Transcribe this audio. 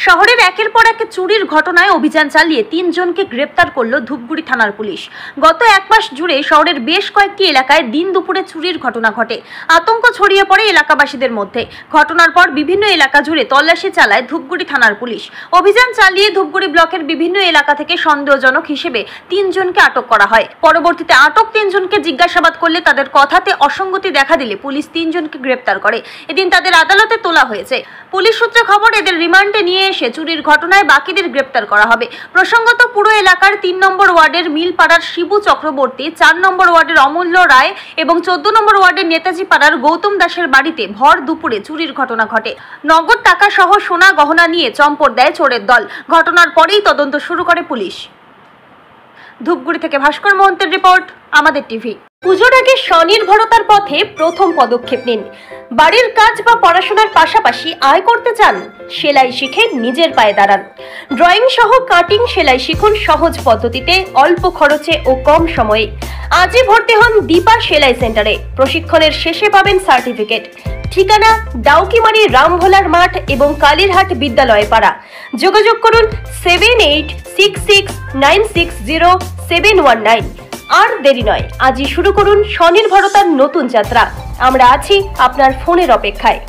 শহরের একের পর এক চুরির ঘটনায় অভিযান চালিয়ে 3 জনকে গ্রেপ্তার করল ধূপগুড়ি থানার পুলিশ। গত এক মাস জুড়ে শহরের বেশ কয়েকটি এলাকায় দিন দুপুরে চুরির ঘটনা ঘটে। আতঙ্ক ছড়িয়ে পড়ে এলাকাবাসীদের মধ্যে। ঘটনার পর বিভিন্ন এলাকা জুড়ে তল্লাশি চালায় ধূপগুড়ি থানার পুলিশ। অভিযান চালিয়ে ধূপগুড়ি ব্লকের বিভিন্ন এলাকা থেকে সন্দেহজনক হিসেবে 3 জনকে আটক করা হয়। পরবর্তীতে আটক 3 জনকে জিজ্ঞাসাবাদ করলে তাদের কথাতে অসঙ্গতি দেখা দিলে পুলিশ 3 জনকে গ্রেপ্তার করে। এদিন তাদের আদালতে তোলা হয়েছে। পুলিশ সূত্রে খবর, এদের রিমান্ডে নিয়ে এসে চুরির ঘটনায় বাকিদের গ্রেপ্তার করা হবে। প্রসঙ্গত, পুরো এলাকার 3 নম্বর ওয়ার্ডের মিলপাড়ার শিবু চক্রবর্তী, 4 নম্বর ওয়ার্ডের অমূল্য রায় এবং 14 নম্বর ওয়ার্ডের নেতাজি পাড়ার গৌতম দাসের বাড়িতে ভর দুপুরে চুরির ঘটনা ঘটে। নগদ টাকা সহ সোনা গহনা নিয়ে চম্পট দেয় চোরের দল। ঘটনার পরেই তদন্ত শুরু করে পুলিশ। ধূপগুড়ি থেকে ভাস্কর মহন্তের রিপোর্ট, আমাদের টিভি। পুজোর আগে স্বনির্ভরতার পথে প্রথম পদক্ষেপ নিন। বাড়ির কাজ বা পড়াশোনার পাশাপাশি আয় করতে চান? সেলাই শিখে নিজের পায়ে দাঁড়ান। ড্রয়িং সহ কাটিং সেলাই শিখুন সহজ পদ্ধতিতে, অল্প খরচে ও কম সময়ে। আজই ভর্তি হন দীপা সেলাই সেন্টারে। প্রশিক্ষণের শেষে পাবেন সার্টিফিকেট। ঠিকানা ডাউকিমারি রামভোলার মাঠ এবং কালীরহাট বিদ্যালয় পাড়া। যোগাযোগ করুন 7866960719। আর দেরি নয়, আজই শুরু করুন স্বনির্ভরতার নতুন যাত্রা। আমরা আছি আপনার ফোনের অপেক্ষায়।